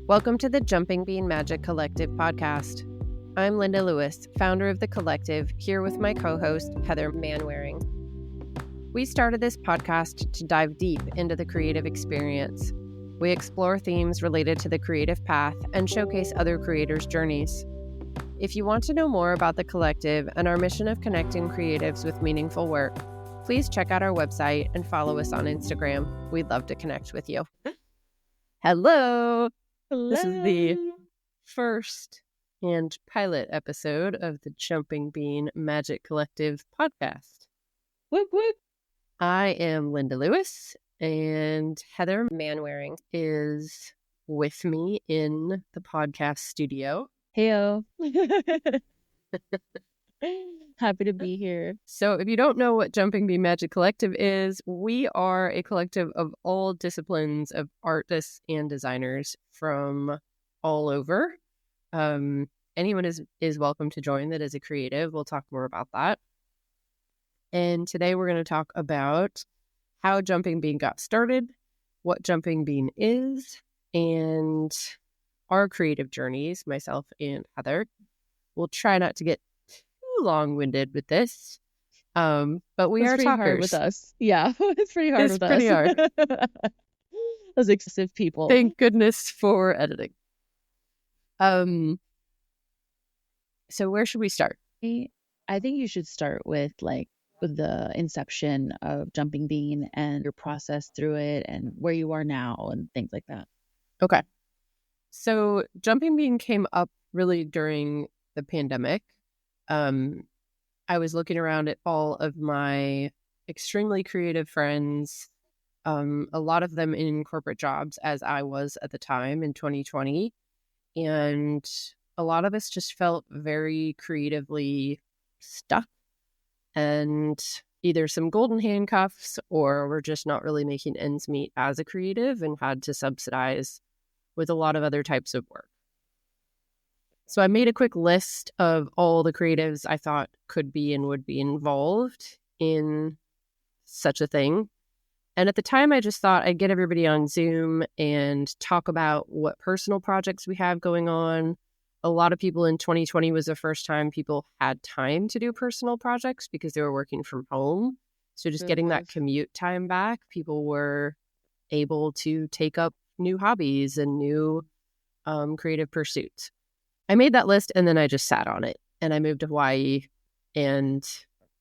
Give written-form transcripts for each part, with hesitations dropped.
Welcome to the Jumping Bean Magic Collective podcast. I'm Linda Lewis, founder of the collective, here with my co-host, Heather Manwaring. We started this podcast to dive deep into the creative experience. We explore themes related to the creative path and showcase other creators' journeys. If you want to know more about the collective and our mission of connecting creatives with meaningful work, please check out our website and follow us on Instagram. We'd love to connect with you. Hello! This is the first and pilot episode of the Jumping Bean Magic Collective podcast. Whoop, whoop. I am Linda Lewis, and Heather Manwaring is with me in the podcast studio. Heyo. Happy to be here. So if you don't know what Jumping Bean Magic Collective is, we are a collective of all disciplines of artists and designers from all over. Anyone is welcome to join that is a creative. We'll talk more about that. And today we're going to talk about how Jumping Bean got started, what Jumping Bean is, and our creative journeys, myself and Heather. We'll try not to get too long-winded with this, but we are pretty talkers. hard with us. Yeah, it's pretty hard with us. It's pretty hard. Those excessive people. Thank goodness for editing. So where should we start? I think you should start with the inception of Jumping Bean and your process through it and where you are now and things like that. Okay. So Jumping Bean came up really during the pandemic. I was looking around at all of my extremely creative friends, a lot of them in corporate jobs as I was at the time in 2020. And a lot of us just felt very creatively stuck and either some golden handcuffs or we're just not really making ends meet as a creative and had to subsidize with a lot of other types of work. So I made a quick list of all the creatives I thought could be and would be involved in such a thing. And at the time, I just thought I'd get everybody on Zoom and talk about what personal projects we have going on. A lot of people in 2020 was the first time people had time to do personal projects because they were working from home. So just getting that commute time back, people were able to take up new hobbies and new creative pursuits. I made that list and then I just sat on it and I moved to Hawaii and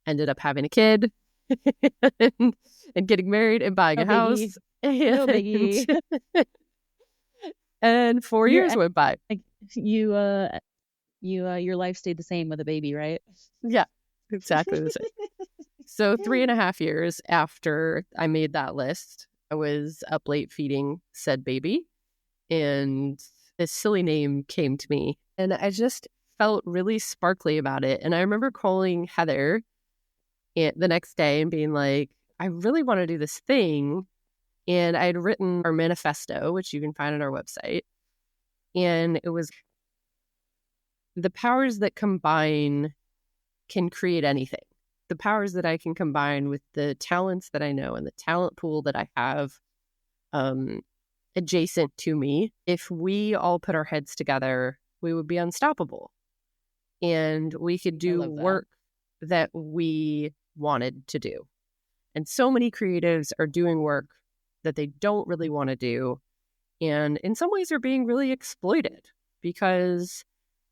ended up having a kid and getting married and buying a house. No biggie. And 4 years went by. Your life stayed the same with a baby, right? Yeah, exactly the same. So 3.5 years after I made that list, I was up late feeding said baby and this silly name came to me. And I just felt really sparkly about it. And I remember calling Heather the next day and being like, I really want to do this thing. And I had written our manifesto, which you can find on our website. And it was the powers that combine can create anything. The powers that I can combine with the talents that I know and the talent pool that I have adjacent to me. If we all put our heads together, we would be unstoppable. And we could do work that we wanted to do. And so many creatives are doing work that they don't really want to do. And in some ways are being really exploited because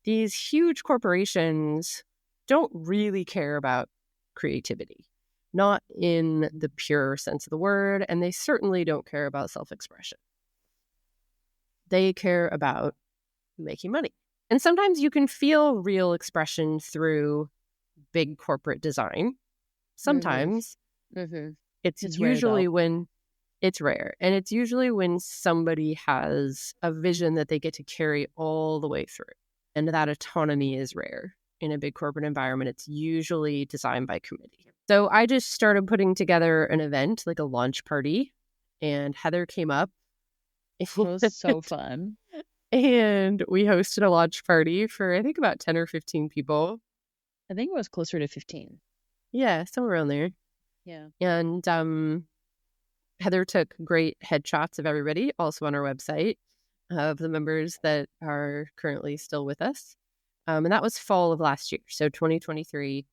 these huge corporations don't really care about creativity, not in the pure sense of the word. And they certainly don't care about self-expression. They care about making money. And sometimes you can feel real expression through big corporate design. Sometimes it's usually when it's rare. And it's usually when somebody has a vision that they get to carry all the way through. And that autonomy is rare. In a big corporate environment, it's usually designed by committee. So I just started putting together an event, like a launch party. And Heather came up. It was so fun. And we hosted a launch party for, I think, about 10 or 15 people. I think it was closer to 15. Yeah, somewhere around there. Yeah. And Heather took great headshots of everybody, also on our website. of the members that are currently still with us. And that was fall of last year, so 2023.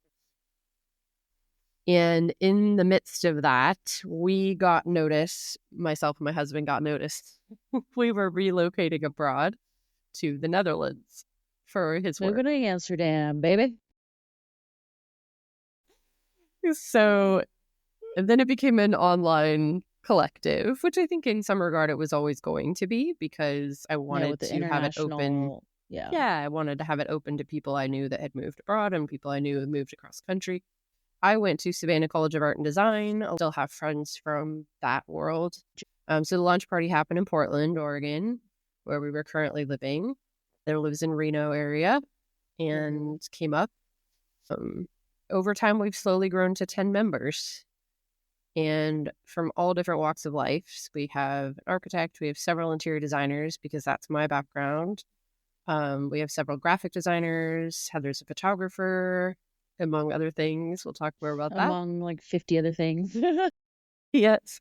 And in the midst of that, we got notice, myself and my husband got notice, we were relocating abroad to the Netherlands for his work. Moving to Amsterdam, baby. So and then it became an online collective, which I think in some regard it was always going to be, because I wanted with the to have it open. international. Yeah, I wanted to have it open to people I knew that had moved abroad and people I knew had moved across country. I went to Savannah College of Art and Design. I still have friends from that world. So the launch party happened in Portland, Oregon, where we were currently living. There lives in Reno area and came up. Over time, we've slowly grown to 10 members. And from all different walks of life. We have an architect, we have several interior designers, because that's my background. We have several graphic designers. Heather's a photographer, among other things. We'll talk more about that. Among like 50 other things. Yes.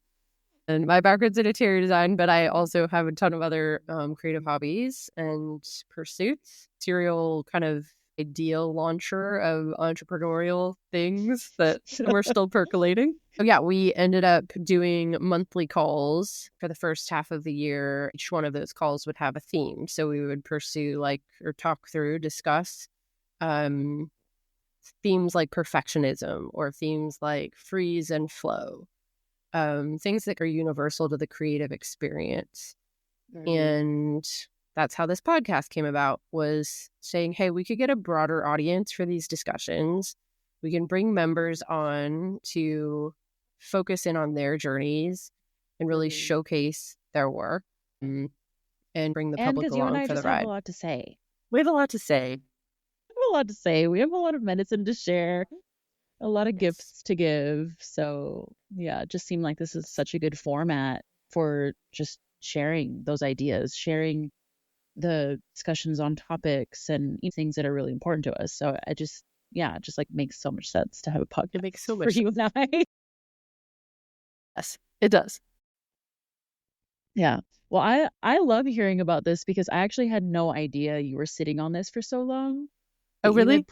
And my background's in interior design, but I also have a ton of other creative hobbies and pursuits. Serial kind of ideal launcher of entrepreneurial things that we're still percolating. So yeah, we ended up doing monthly calls for the first half of the year. Each one of those calls would have a theme. So we would pursue or talk through, discuss themes like perfectionism or themes like freeze and flow, things that are universal to the creative experience. And that's how this podcast came about, was saying, hey, we could get a broader audience for these discussions. We can bring members on to focus in on their journeys and really showcase their work and bring the public along for the ride. Have a lot to say. We have a lot to say. We have a lot of medicine to share, a lot of gifts to give. So yeah, it just seemed like this is such a good format for just sharing those ideas, sharing the discussions on topics and things that are really important to us. So it just makes so much sense to have a podcast. It makes so much sense for you and I. Yes, it does. Yeah. Well, I love hearing about this, because I actually had no idea you were sitting on this for so long. Oh, really?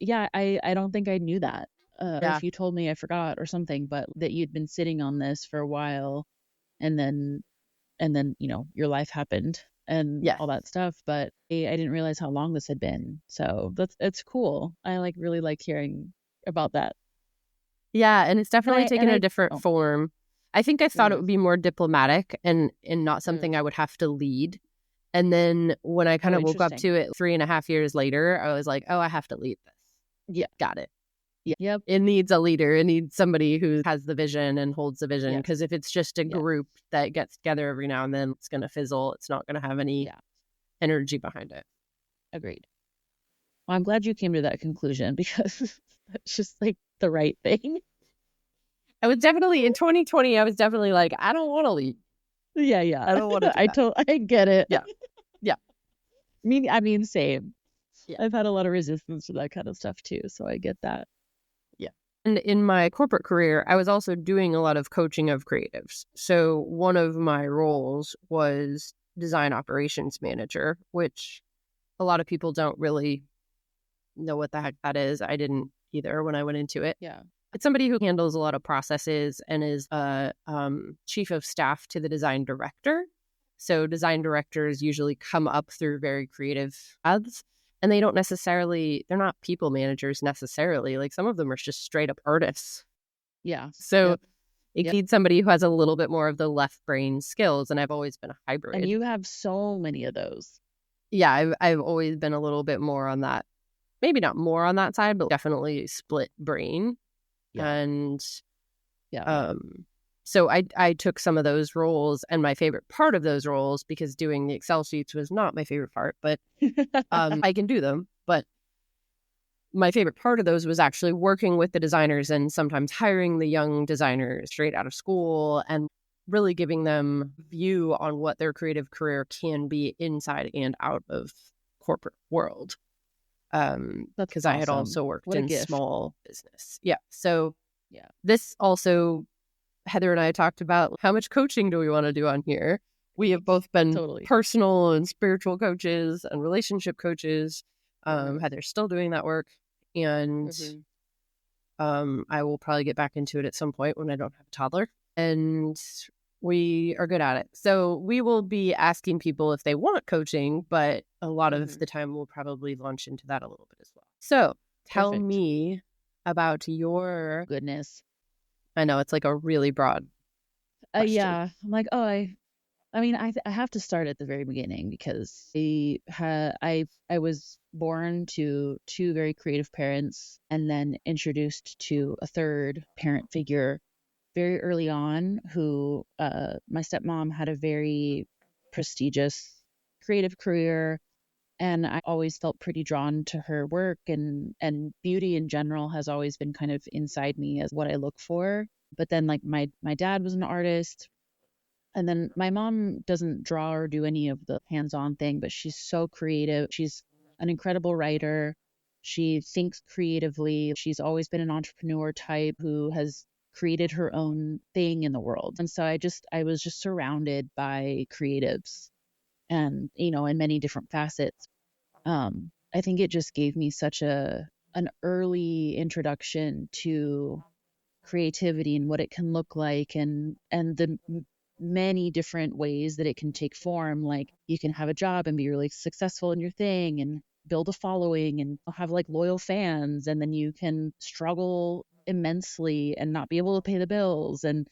I don't think I knew that. If you told me, I forgot or something, but that you'd been sitting on this for a while, and then your life happened and all that stuff. But I didn't realize how long this had been. So it's cool. I really like hearing about that. Yeah, and it's definitely taken a different form. I think I thought it would be more diplomatic and not something I would have to lead. And then when I kind of woke up to it 3.5 years later, I was like, oh, I have to lead this. Yeah. Got it. Yep. It needs a leader. It needs somebody who has the vision and holds the vision. Because if it's just a group that gets together every now and then, it's going to fizzle. It's not going to have any energy behind it. Agreed. Well, I'm glad you came to that conclusion, because that's just the right thing. I was definitely, in 2020, I was definitely like, I don't want to lead. Yeah. I don't want to I get it. Yeah. I mean, same. Yeah. I've had a lot of resistance to that kind of stuff too, so I get that. Yeah. And in my corporate career, I was also doing a lot of coaching of creatives. So one of my roles was design operations manager, which a lot of people don't really know what the heck that is. I didn't either when I went into it. Yeah. It's somebody who handles a lot of processes and is a chief of staff to the design director. So design directors usually come up through very creative paths, and they're not people managers necessarily. Some of them are just straight up artists. Yeah. So it needs somebody who has a little bit more of the left brain skills, and I've always been a hybrid. And you have so many of those. Yeah, I've always been a little bit more on that. Maybe not more on that side, but definitely split brain. Yeah. And so I took some of those roles, and my favorite part of those roles, because doing the Excel sheets was not my favorite part, but I can do them. But my favorite part of those was actually working with the designers and sometimes hiring the young designers straight out of school and really giving them view on what their creative career can be inside and out of corporate world. Because I had also worked in small business. Yeah. So this also, Heather and I talked about how much coaching do we want to do on here? we have both been Totally. personal and spiritual coaches and relationship coaches. Heather's still doing that work. And I will probably get back into it at some point when I don't have a toddler. And we are good at it. So we will be asking people if they want coaching, but a lot of the time we'll probably launch into that a little bit as well. So tell Perfect. me about your, Goodness. I know it's like a really broad question. Yeah. I'm like, oh, I mean, I have to start at the very beginning because I was born to two very creative parents and then introduced to a third parent figure very early on who my stepmom had a very prestigious creative career, and I always felt pretty drawn to her work, and beauty in general has always been kind of inside me as what I look for. But then like my dad was an artist, and then my mom doesn't draw or do any of the hands-on thing, but she's so creative. She's an incredible writer. She thinks creatively. She's always been an entrepreneur type who has created her own thing in the world. And so I was just surrounded by creatives and, in many different facets. I think it just gave me such an early introduction to creativity and what it can look like, and the many different ways that it can take form. Like you can have a job and be really successful in your thing and build a following and have like loyal fans, and then you can struggle immensely and not be able to pay the bills, and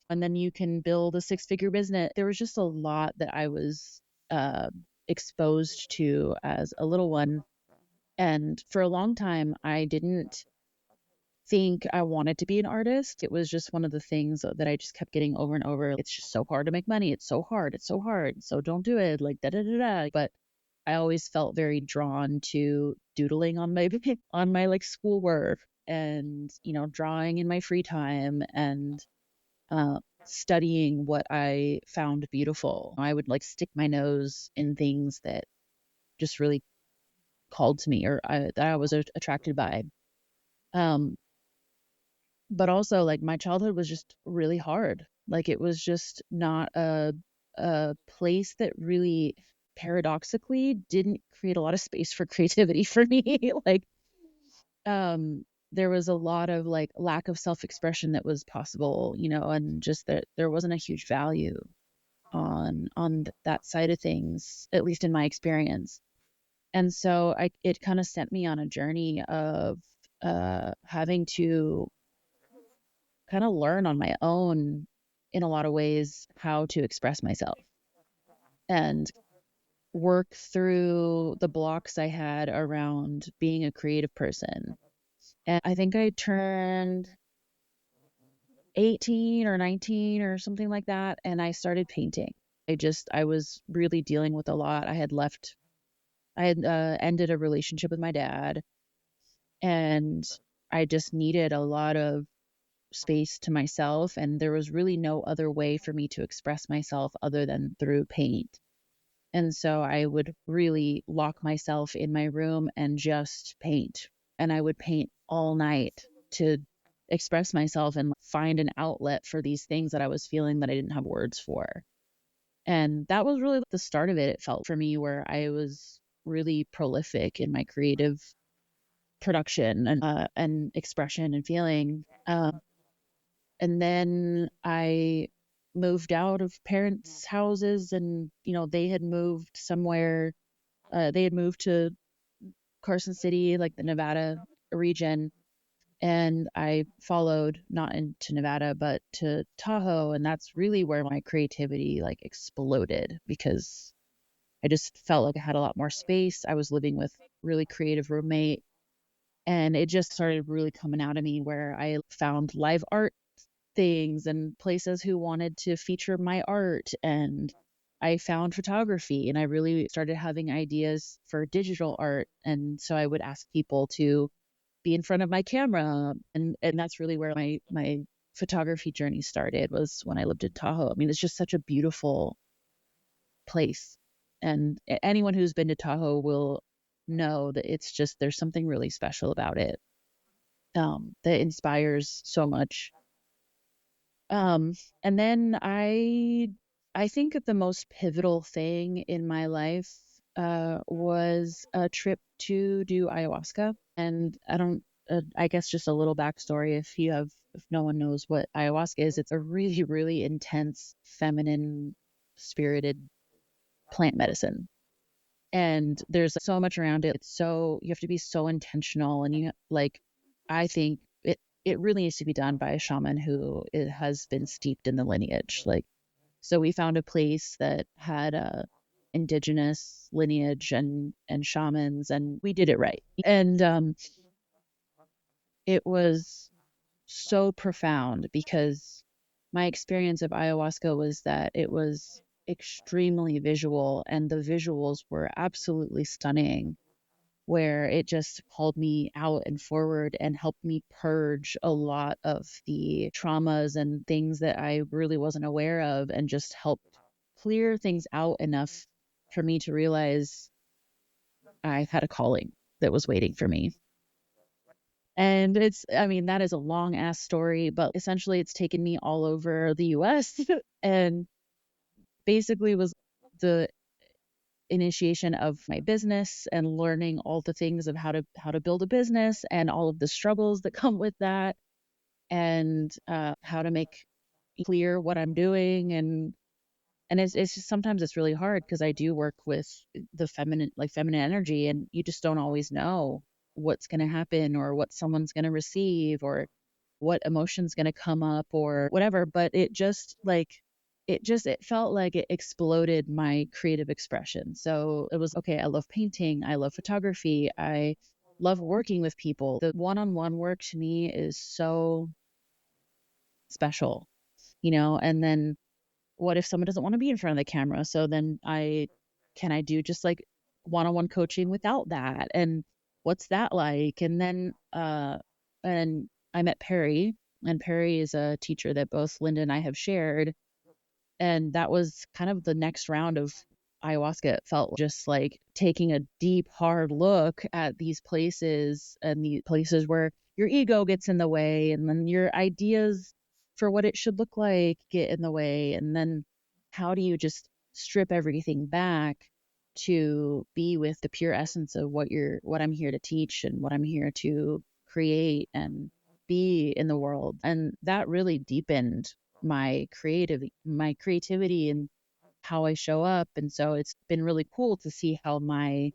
then you can build a six-figure business. There was just a lot that I was uh exposed to as a little one, and for a long time I didn't think I wanted to be an artist. It was just one of the things that I just kept getting over and over. It's just so hard to make money. It's so hard. It's so hard. So don't do it. Like da da da da. But I always felt very drawn to doodling on my on my like schoolwork, and drawing in my free time, and studying what I found beautiful. I would like stick my nose in things that just really called to me, or that I was attracted by. Um, but also like my childhood was just really hard. Like it was just not a place that really paradoxically didn't create a lot of space for creativity for me. Like um there was a lot of like lack of self-expression that was possible, and just that there wasn't a huge value on that side of things, at least in my experience. And so it kind of sent me on a journey of having to kind of learn on my own in a lot of ways how to express myself and work through the blocks I had around being a creative person. And I think I turned 18 or 19 or something like that, and I started painting. I was really dealing with a lot. I had ended a relationship with my dad, and I just needed a lot of space to myself, and there was really no other way for me to express myself other than through paint. And so I would really lock myself in my room and just paint, and I would paint all night to express myself and find an outlet for these things that I was feeling that I didn't have words for. And that was really the start of it. It felt for me where I was really prolific in my creative production and expression and feeling. And then I moved out of parents' houses, and they had moved somewhere. They had moved to Carson City, like the Nevada region, and I followed not into Nevada but to Tahoe, and that's really where my creativity like exploded because I just felt like I had a lot more space. I was living with really creative roommate, and it just started really coming out of me where I found live art things and places who wanted to feature my art, and I found photography, and I really started having ideas for digital art, and so I would ask people to be in front of my camera, and that's really where my photography journey started, was when I lived in Tahoe. I mean, it's just such a beautiful place, and anyone who's been to Tahoe will know that it's just there's something really special about it, that inspires so much. Um, and then I I think that the most pivotal thing in my life was a trip to do ayahuasca. And I guess just a little backstory if no one knows what ayahuasca is, it's a really, really intense, feminine, spirited plant medicine. And there's so much around it. You have to be so intentional. And I think it really needs to be done by a shaman who has been steeped in the lineage. So we found a place that had a indigenous lineage and shamans, and we did it right. And it was so profound because my experience of ayahuasca was that it was extremely visual, and the visuals were absolutely stunning, where it just called me out and forward and helped me purge a lot of the traumas and things that I really wasn't aware of, and just helped clear things out enough for me to realize I had a calling that was waiting for me. And I mean, that is a long ass story, but essentially it's taken me all over the US and basically was the initiation of my business and learning all the things of how to build a business and all of the struggles that come with that, and how to make clear what I'm doing. And it's just sometimes it's really hard because I do work with the feminine energy, and you just don't always know what's going to happen or what someone's going to receive or what emotion's going to come up or whatever. But it felt like it exploded my creative expression. So it was okay. I love painting. I love photography. I love working with people. The one-on-one work to me is so special, and then what if someone doesn't want to be in front of the camera? So then I do just like one-on-one coaching without that? And what's that like? And then and I met Perry, and Perry is a teacher that both Linda and I have shared. And that was kind of the next round of ayahuasca. It felt just like taking a deep, hard look at these places, and the places where your ego gets in the way, and then your ideas for what it should look like get in the way. And then how do you just strip everything back to be with the pure essence of what I'm here to teach and what I'm here to create and be in the world? And that really deepened my creativity and how I show up. And so it's been really cool to see how my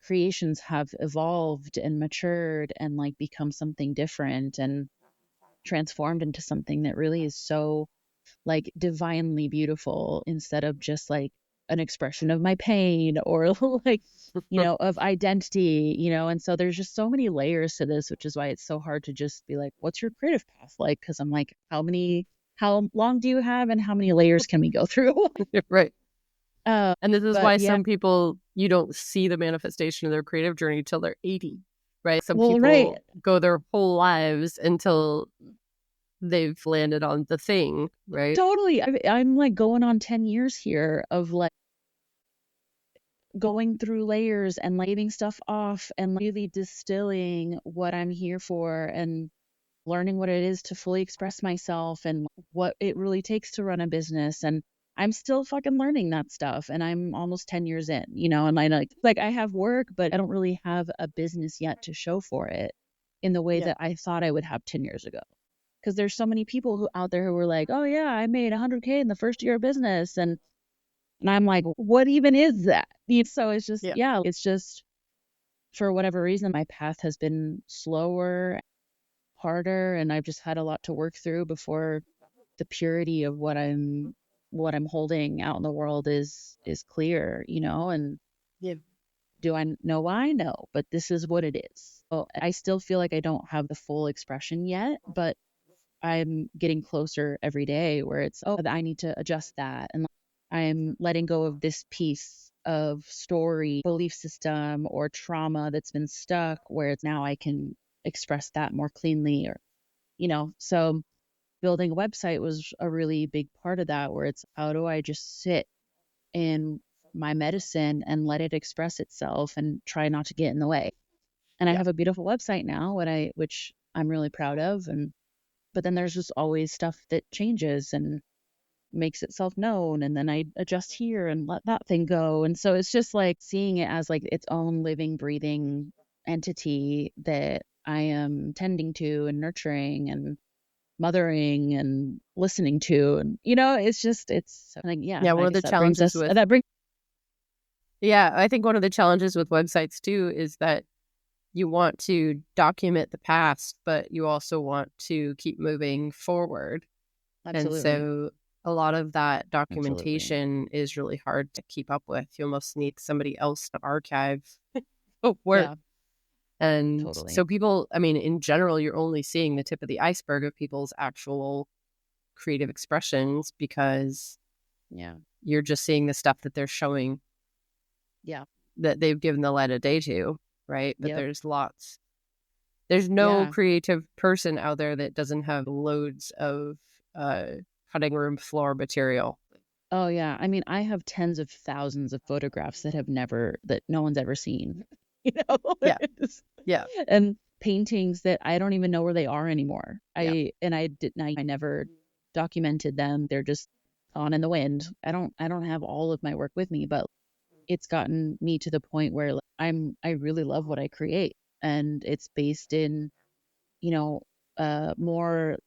creations have evolved and matured and like become something different and transformed into something that really is so like divinely beautiful, instead of just like an expression of my pain or like of identity. And so there's just so many layers to this, which is why it's so hard to just be like, what's your creative path like? Because I'm like, how long do you have and how many layers can we go through? Right. And this is But why yeah. some people, you don't see the manifestation of their creative journey till they're 80, right? Some Well, people right. go their whole lives until they've landed on the thing, right? Totally. I'm like going on 10 years here of like going through layers and leaving stuff off and really distilling what I'm here for and learning what it is to fully express myself and what it really takes to run a business. And I'm still fucking learning that stuff. And I'm almost 10 years in, and I like I have work, but I don't really have a business yet to show for it in the way that I thought I would have 10 years ago. Because there's so many people who out there who were like, oh yeah, I made 100K in the first year of business. And I'm like, what even is that? So it's just, it's just for whatever reason, my path has been slower, harder, and I've just had a lot to work through before the purity of what I'm holding out in the world is clear, and do I know why? No, but this is what it is. So I still feel like I don't have the full expression yet, but I'm getting closer every day where it's, I need to adjust that. And I'm letting go of this piece of story, belief system, or trauma that's been stuck, where it's now I can express that more cleanly, or, so building a website was a really big part of that, where it's how do I just sit in my medicine and let it express itself and try not to get in the way. And I have a beautiful website now, which I'm really proud of. But then there's just always stuff that changes, and makes itself known, and then I adjust here and let that thing go. And so it's just like seeing it as like its own living, breathing entity that I am tending to and nurturing and mothering and listening to. And it's just, it's like, yeah, Yeah, I one of guess the challenges with that brings yeah, I think one of the challenges with websites too is that you want to document the past, but you also want to keep moving forward. And absolutely. so a lot of that Absolutely. documentation is really hard to keep up with. You almost need somebody else to archive work. Yeah, And totally. so people, I mean, in general, you're only seeing the tip of the iceberg of people's actual creative expressions because Yeah. you're just seeing the stuff that they're showing Yeah. that they've given the light of day to, right? But Yep. there's no Yeah. creative person out there that doesn't have loads of uh, cutting room floor material. Oh yeah. I mean, I have tens of thousands of photographs that no one's ever seen. You know, Yeah, It's- yeah, and paintings that I don't even know where they are anymore. yeah. I never documented them. They're just on in the wind. I don't have all of my work with me, but it's gotten me to the point where like, I really love what I create, and it's based in, you know, more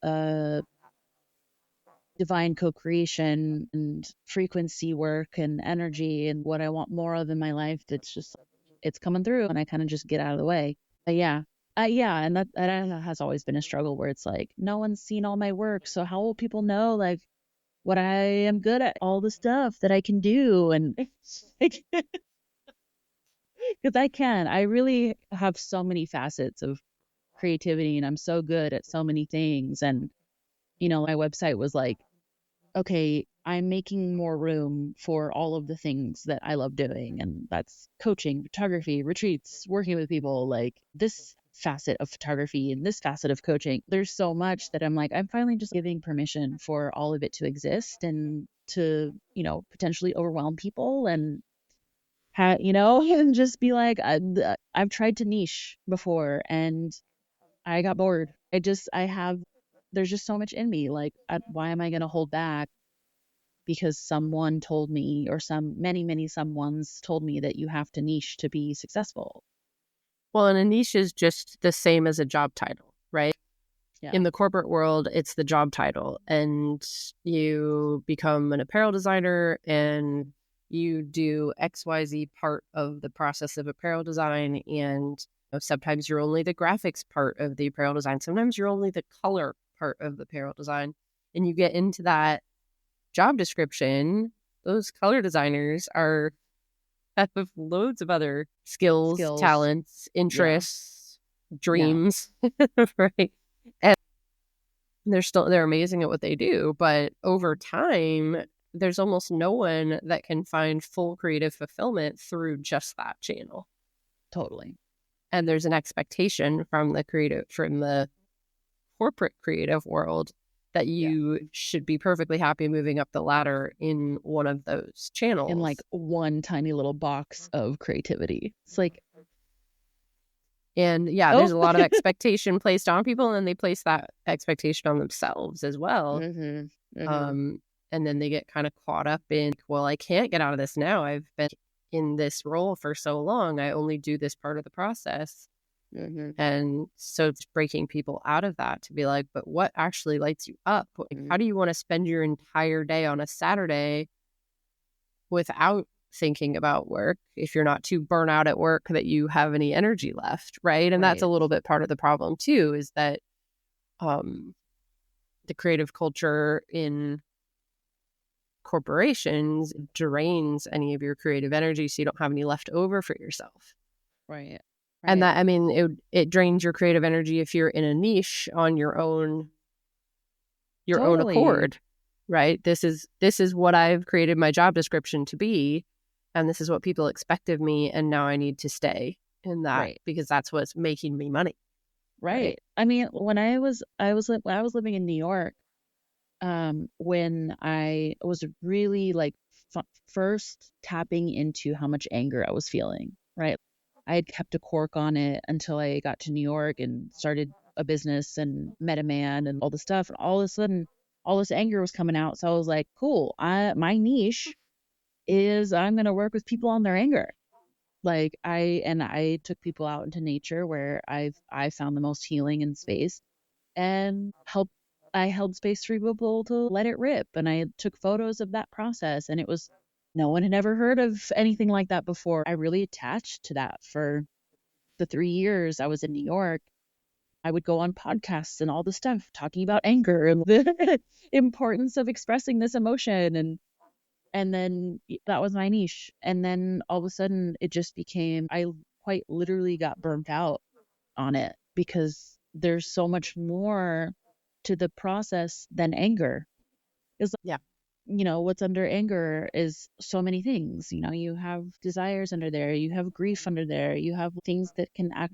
divine co-creation and frequency work and energy and what I want more of in my life. That's just, it's coming through, and I kind of just get out of the way. But yeah. Yeah, and that has always been a struggle where it's like no one's seen all my work, so how will people know like what I am good at, all the stuff that I can do, and like, because I really have so many facets of creativity, and I'm so good at so many things. And my website was like, okay, I'm making more room for all of the things that I love doing. And that's coaching, photography, retreats, working with people, like this facet of photography and this facet of coaching. There's so much that I'm like, I'm finally just giving permission for all of it to exist and to, potentially overwhelm people and, and just be like, I've tried to niche before and I got bored. There's just so much in me. Like, why am I going to hold back because someone told me, or many, many someones told me that you have to niche to be successful. Well, and a niche is just the same as a job title, right? Yeah. In the corporate world, it's the job title, and you become an apparel designer and you do XYZ part of the process of apparel design. And sometimes you're only the graphics part of the apparel design. Sometimes you're only the color part of the apparel design. And you get into that job description, those color designers have loads of other skills, Skills. talents, Yeah. interests, Yeah. dreams, right? And they're amazing at what they do, but over time, there's almost no one that can find full creative fulfillment through just that channel. Totally. And there's an expectation from the corporate creative world that Yeah. you should be perfectly happy moving up the ladder in one of those In like channels. one tiny little box of creativity. It's like, And yeah, there's oh. a lot of expectation placed on people, and they place that expectation on themselves as well. Mm-hmm. Mm-hmm. Um, and then they get kind of caught up in, well, I can't get out of this now. I've been in this role for so long. I only do this part of the process. Mm-hmm. And so it's breaking people out of that to be like, but what actually lights you up? Like, how do you want to spend your entire day on a Saturday without thinking about work if you're not too burnt out at work that you have any energy left, right? And that's a Right. little bit part of the problem too, is that the creative culture in corporations drains any of your creative energy, so you don't have any left over for yourself. Right. And Right. that, I mean, it drains your creative energy if you're in a niche on your own Totally. accord, right? This is what I've created my job description to be, and this is what people expect of me, and now I need to stay in that Right. because that's what's making me money, right? Right. I mean, when I was living in New York, when I was really like first tapping into how much anger I was feeling, right? I had kept a cork on it until I got to New York and started a business and met a man and all this stuff. And all of a sudden, all this anger was coming out. So I was like, cool, my niche is I'm going to work with people on their anger. Like I took people out into nature where I found the most healing in space, and I held space for people to let it rip, and I took photos of that process, and it was, no one had ever heard of anything like that before. I really attached to that for the 3 years I was in New York. I would go on podcasts and all the stuff talking about anger and the importance of expressing this emotion, and then that was my niche. And then all of a sudden it just became, I quite literally got burnt out on it, because there's so much more to the process than anger. It's Yeah. like, what's under anger is so many things. You have desires under there, you have grief under there, you have things that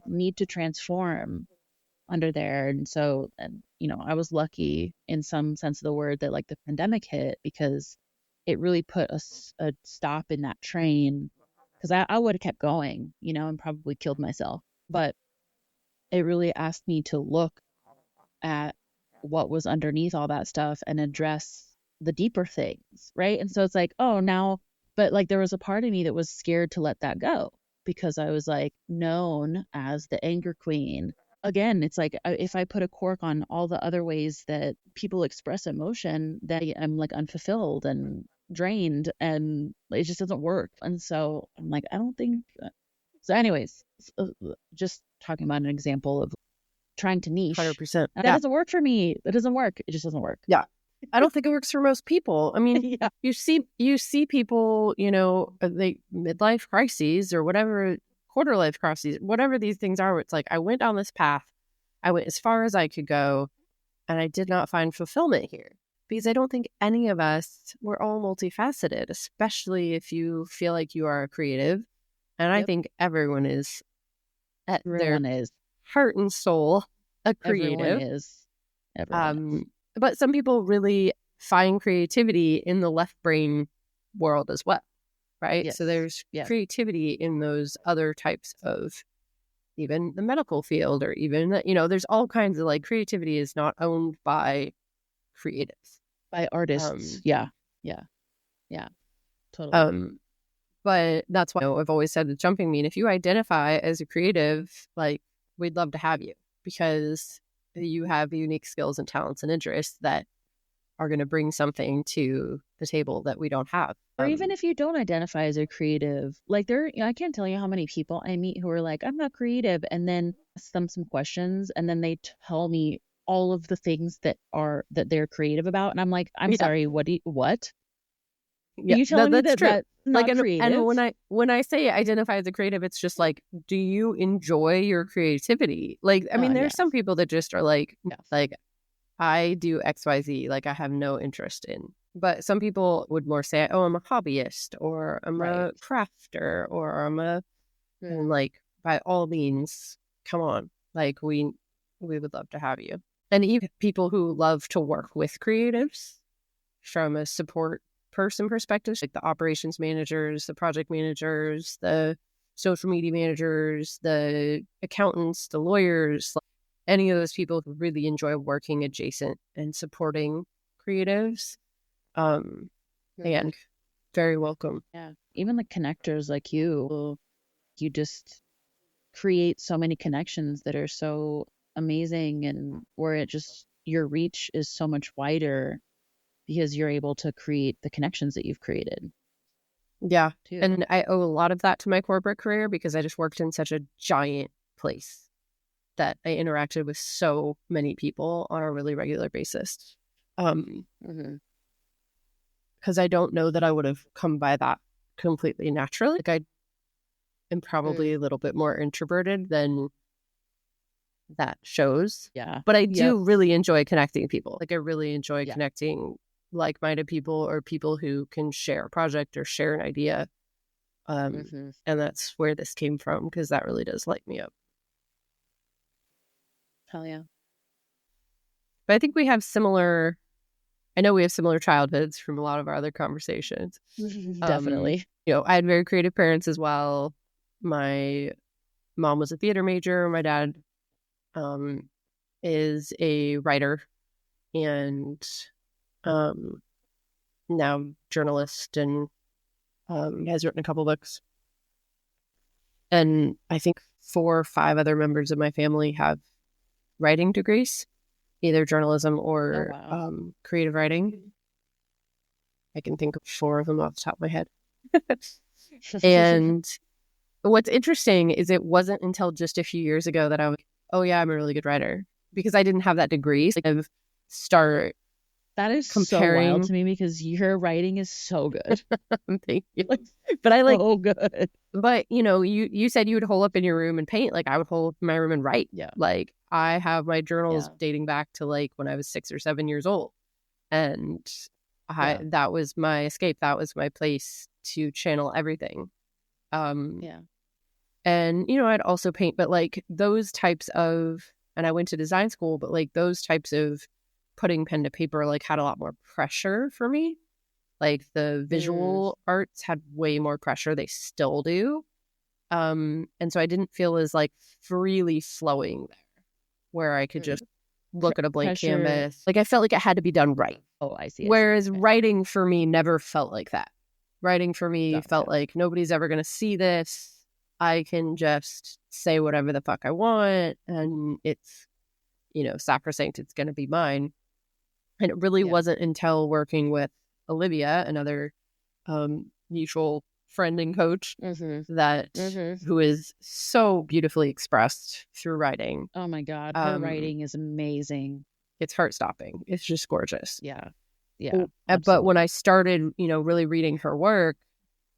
need to transform under there. And so, I was lucky in some sense of the word that like the pandemic hit, because it really put a stop in that train, because I would have kept going, and probably killed myself. But it really asked me to look at what was underneath all that stuff and address the deeper things, right? And so it's like, oh, now, but like there was a part of me that was scared to let that go, because I was like known as the anger queen. Again, it's like if I put a cork on all the other ways that people express emotion, that I'm like unfulfilled and drained, and it just doesn't work. And so I'm like, I don't think. So, anyways, just talking about an example of trying to niche. 100%. And that doesn't work for me. That doesn't work. It just doesn't work. Yeah. I don't think it works for most people. I mean, Yeah. you see people, they midlife crises or whatever, quarter life crises, whatever these things are. Where it's like, I went down this path, I went as far as I could go, and I did not find fulfillment here. Because I don't think any of us, we're all multifaceted, especially if you feel like you are a creative. And I think everyone is at their Everyone is. heart and soul a creative. Everyone is. Everyone is. But some people really find creativity in the left brain world as well, right? Yes. So there's Yes. creativity in those other types of, even the medical field, or even, there's all kinds of, like, creativity is not owned by creatives. By artists. Yeah. Totally. But that's why I've always said with Jumping Bean, if you identify as a creative, like, we'd love to have you, because you have unique skills and talents and interests that are going to bring something to the table that we don't have. Or even if you don't identify as a creative, like I can't tell you how many people I meet who are like, I'm not creative, and then ask them some questions, and then they tell me all of the things that they're creative about, and I'm like, I'm sorry, what? Yeah, Are you telling me that's true. that's not like, creative? And when I say identify as a creative, it's just like, do you enjoy your creativity? Like, I mean, there's some people that just are like, like, I do XYZ, like, I have no interest in. But some people would more say, oh, I'm a hobbyist, or I'm a crafter, or I'm a, and like, by all means, come on, like, we would love to have you. And even people who love to work with creatives from a support person perspective, like the operations managers, the project managers, the social media managers, the accountants, the lawyers, like, any of those people who really enjoy working adjacent and supporting creatives, and very welcome. Yeah, even the connectors like you just create so many connections that are so amazing, and where your reach is so much wider, because you're able to create the connections that you've created. Yeah. Too. And I owe a lot of that to my corporate career, because I just worked in such a giant place that I interacted with so many people on a really regular basis. Because I don't know that I would have come by that completely naturally. Like, I am probably a little bit more introverted than that shows. Yeah. But I do really enjoy connecting people. Like, I really enjoy connecting like-minded people, or people who can share a project or share an idea. And that's where this came from, because that really does light me up. Hell yeah. But I think we have similar childhoods from a lot of our other conversations. Definitely. I had very creative parents as well. My mom was a theater major. My dad is a writer, and now journalist, and has written a couple books. And I think 4 or 5 other members of my family have writing degrees, either journalism or creative writing. I can think of 4 of them off the top of my head. And what's interesting is it wasn't until just a few years ago that I was, oh yeah, I'm a really good writer, because I didn't have that degree. So I start that is comparing. so wild to me, because your writing is so good. Thank you. But I like, oh good. But you said you would hole up in your room and paint. Like, I would hole up in my room and write. Yeah. Like, I have my journals dating back to like when I was 6 or 7 years old, and that was my escape. That was my place to channel everything. And I'd also paint, but like those types of, and I went to design school, but like those types of putting pen to paper like had a lot more pressure for me. Like the visual arts had way more pressure. They still do. And so I didn't feel as like freely flowing there, where I could just look at a blank canvas. Like I felt like it had to be done right. Oh, I see. Whereas writing for me never felt like that. Writing for me felt like nobody's ever going to see this. I can just say whatever the fuck I want, and it's, sacrosanct. It's going to be mine. And it really wasn't until working with Olivia, another mutual friend and coach, who is so beautifully expressed through writing. Oh my God, her writing is amazing. It's heart-stopping. It's just gorgeous. Yeah. But when I started, really reading her work,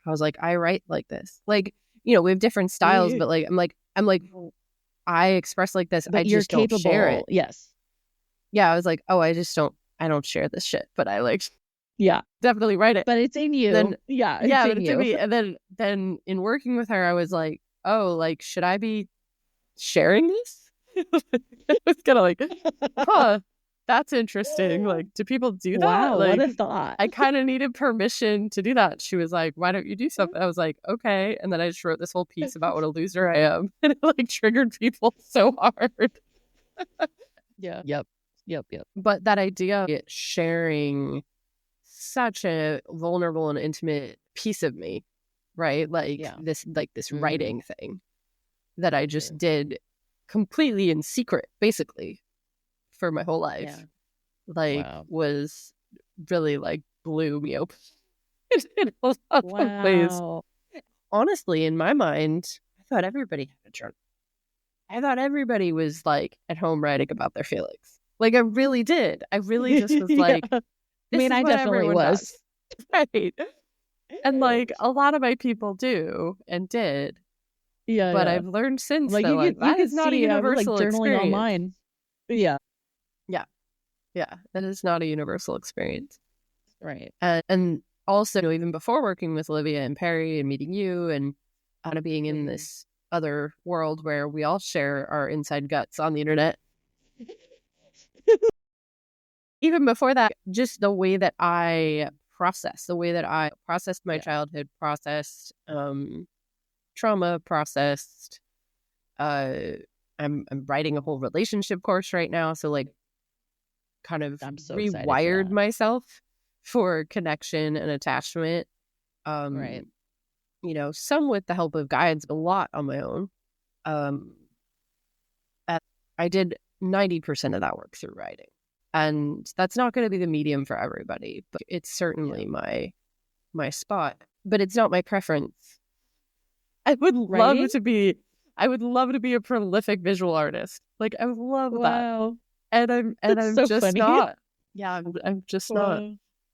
I was like, I write like this. Like, we have different styles, but like, I'm like, I express like this. But I just don't share it. Yes. Yeah, I was like, oh, I don't share this shit, but I like. Yeah, definitely write it. But it's in you. Then, it's in me. And then in working with her, I was like, oh, like, should I be sharing this? It was kind of like, huh, that's interesting. Like, do people do that? Wow, like, what a thought. I kind of needed permission to do that. She was like, why don't you do something? I was like, okay. And then I just wrote this whole piece about what a loser I am. And it like triggered people so hard. Yeah. Yep. But that idea of sharing such a vulnerable and intimate piece of me, right? Like this writing thing that I just did completely in secret, basically, for my whole life. Was really like blew me open in a lot of ways. Honestly, in my mind, I thought everybody had a journal. I thought everybody was like at home writing about their feelings. Like I really did. I really just was like, I definitely was. Right. And like a lot of my people do and did. Yeah. But I've learned since that is not a universal experience. Online. Yeah. Yeah. That is not a universal experience. Right. And also, even before working with Olivia and Perry and meeting you and kind of being in this other world where we all share our inside guts on the internet. Even before that, just the way that I processed my childhood, processed trauma, processed. I'm writing a whole relationship course right now, so like, kind of rewired myself for connection and attachment. Right. Some with the help of guides, a lot on my own. I did 90% of that work through writing. And that's not going to be the medium for everybody, but it's certainly my spot. But it's not my preference. I would love to be a prolific visual artist. Like I would love that. And I'm so just funny. not. Yeah, I'm just not.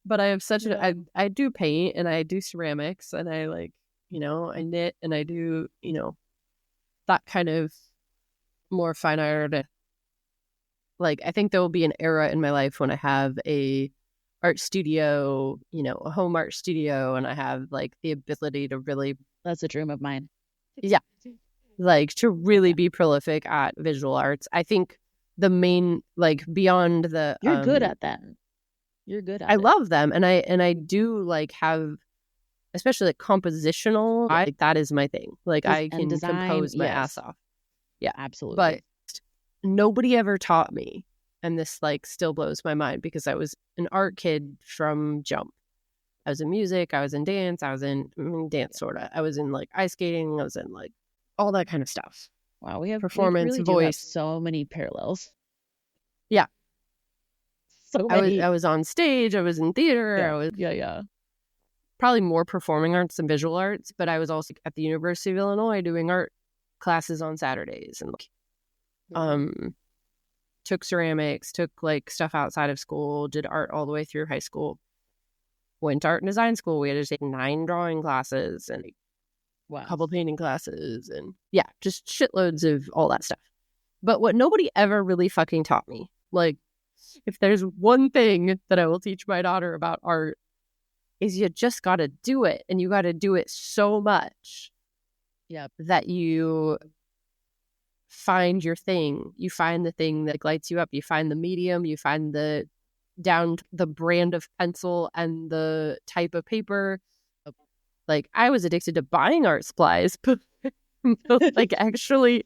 But I have such I do paint and I do ceramics and I like, I knit and I do, that kind of more fine art. Like, I think there will be an era in my life when I have a art studio, a home art studio, and I have like the ability to really. That's a dream of mine. Yeah. Like to really be prolific at visual arts. I think the main, like beyond the. You're good at that. You're good at it. I love them. And I do like have, especially like compositional, like that is my thing. Like I can compose my ass off. Yeah. Absolutely. But nobody ever taught me And this like still blows my mind because I was an art kid from jump. I was in music, I was in dance, I was in dance sort of. I was in like ice skating, I was in like all that kind of stuff. Wow, we Performance, really do have voice. so many parallels. Yeah. So many. I was on stage, I was in theater, Yeah. I was Yeah. probably more performing arts than visual arts, but I was also at the University of Illinois doing art classes on Saturdays and took ceramics, took like stuff outside of school, did art all the way through high school. Went to art and design school. We had to take 9 drawing classes and a couple painting classes and yeah, just shitloads of all that stuff. But what nobody ever really fucking taught me, like if there's one thing that I will teach my daughter about art, is you just got to do it, and you got to do it so much that you find your thing. You find the thing that lights you up. You find the medium. You find the brand of pencil and the type of paper. Like I was addicted to buying art supplies, but like actually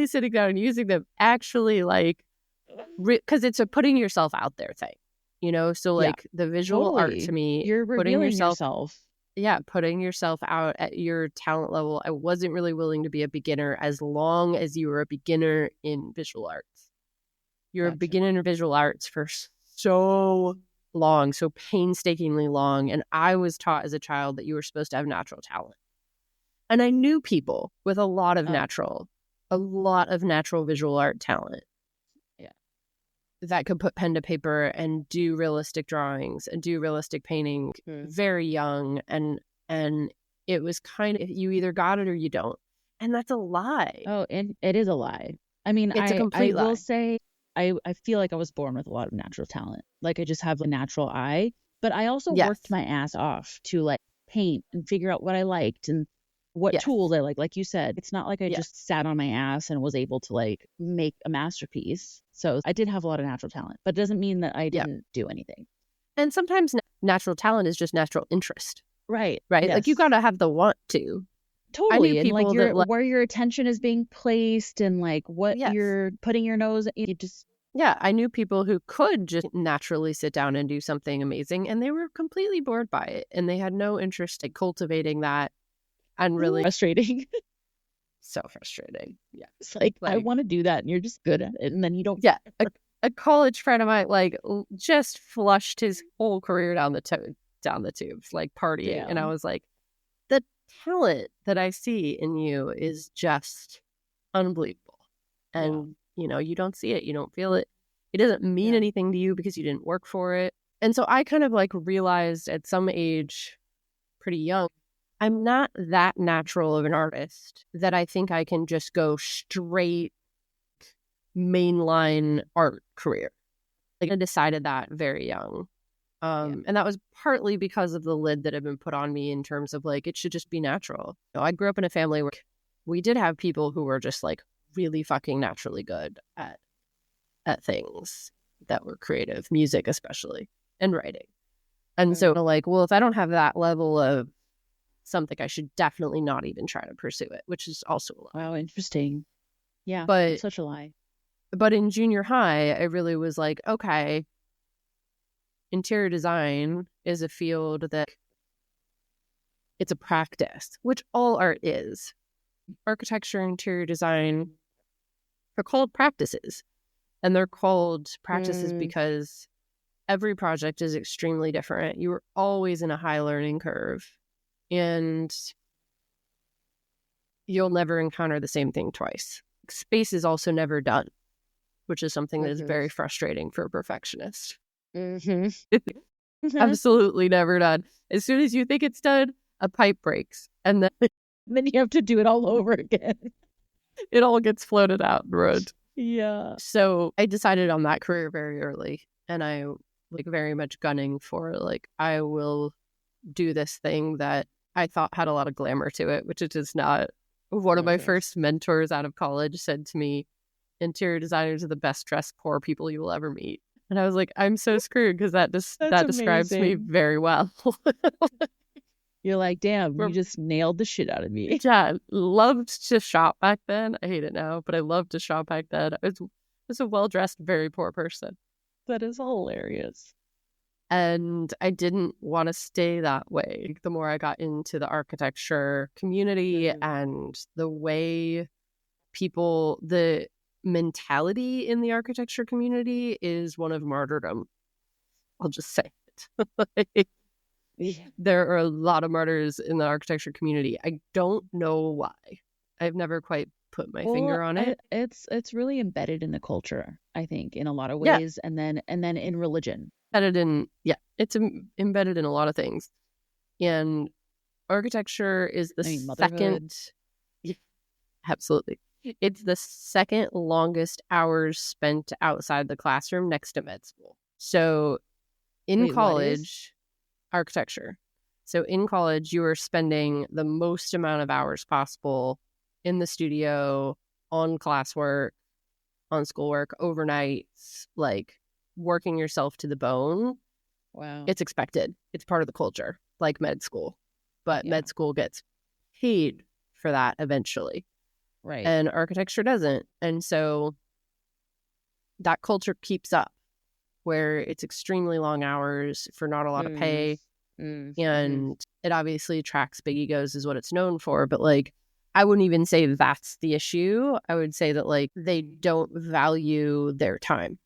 sitting down and using them, actually like because it's a putting yourself out there thing, you know. So like the visual art to me, you're revealing yourself. Yeah, putting yourself out at your talent level. I wasn't really willing to be a beginner as long as you were a beginner in visual arts. You're a beginner in visual arts for so long, so painstakingly long. And I was taught as a child that you were supposed to have natural talent. And I knew people with a lot of natural visual art talent. Yeah. That could put pen to paper and do realistic drawings and do realistic painting very young. And it was kind of, you either got it or you don't. And that's a lie. Oh, and it is a lie. I mean, it's a complete lie. Will say, I feel like I was born with a lot of natural talent. Like I just have a natural eye, but I also worked my ass off to like paint and figure out what I liked and what tools I like. Like you said, it's not like I just sat on my ass and was able to like make a masterpiece. So I did have a lot of natural talent, but it doesn't mean that I didn't do anything. And sometimes natural talent is just natural interest. Right. Yes. Like you got to have the want to. Totally. And like where your attention is being placed and like what you're putting your nose, you just. Yeah, I knew people who could just naturally sit down and do something amazing, and they were completely bored by it, and they had no interest in cultivating that, and really frustrating. So frustrating. Yeah, it's like I want to do that, and you're just good at it, and then you don't. Yeah, a college friend of mine like just flushed his whole career down the tubes, like partying, and I was like, the talent that I see in you is just unbelievable, and. You know, you don't see it. You don't feel it. It doesn't mean anything to you because you didn't work for it. And so I kind of like realized at some age, pretty young, I'm not that natural of an artist that I think I can just go straight mainline art career. Like I decided that very young. And that was partly because of the lid that had been put on me in terms of like, it should just be natural. You know, I grew up in a family where we did have people who were just like, really fucking naturally good at things that were creative, music especially, and writing. And so like, well, if I don't have that level of something, I should definitely not even try to pursue it, which is also a lie. Wow, interesting. Yeah, but such a lie. But in junior high, I really was like, okay, interior design is a field that it's a practice, which all art is. Architecture, interior design, they're called practices. And they're called practices because every project is extremely different. You are always in a high learning curve. And you'll never encounter the same thing twice. Space is also never done, which is something that is very frustrating for a perfectionist. Absolutely never done. As soon as you think it's done, a pipe breaks. And then you have to do it all over again. It all gets floated out the road. Yeah. So I decided on that career very early, and I like very much gunning for like, I will do this thing that I thought had a lot of glamour to it, which it is not. One of my first mentors out of college said to me, interior designers are the best dressed poor people you will ever meet. And I was like, I'm so screwed because that describes me very well. You're like, damn, you just nailed the shit out of me. Yeah, loved to shop back then. I hate it now, but I loved to shop back then. I was was a well-dressed, very poor person. That is hilarious. And I didn't want to stay that way. The more I got into the architecture community and the way people, the mentality in the architecture community is one of martyrdom. I'll just say it. Like, there are a lot of martyrs in the architecture community. I don't know why. I've never quite put my finger on it. It's really embedded in the culture, I think, in a lot of ways, and then in religion. It's embedded in a lot of things. And architecture is the second. Yeah, absolutely. It's the second longest hours spent outside the classroom next to med school. So in college, architecture. So in college, you are spending the most amount of hours possible in the studio, on classwork, on schoolwork, overnights, like working yourself to the bone. Wow. It's expected. It's part of the culture, like med school. But med school gets paid for that eventually. Right. And architecture doesn't. And so that culture keeps up where it's extremely long hours for not a lot of pay. And it obviously attracts big egos is what it's known for. But like, I wouldn't even say that's the issue. I would say that like they don't value their time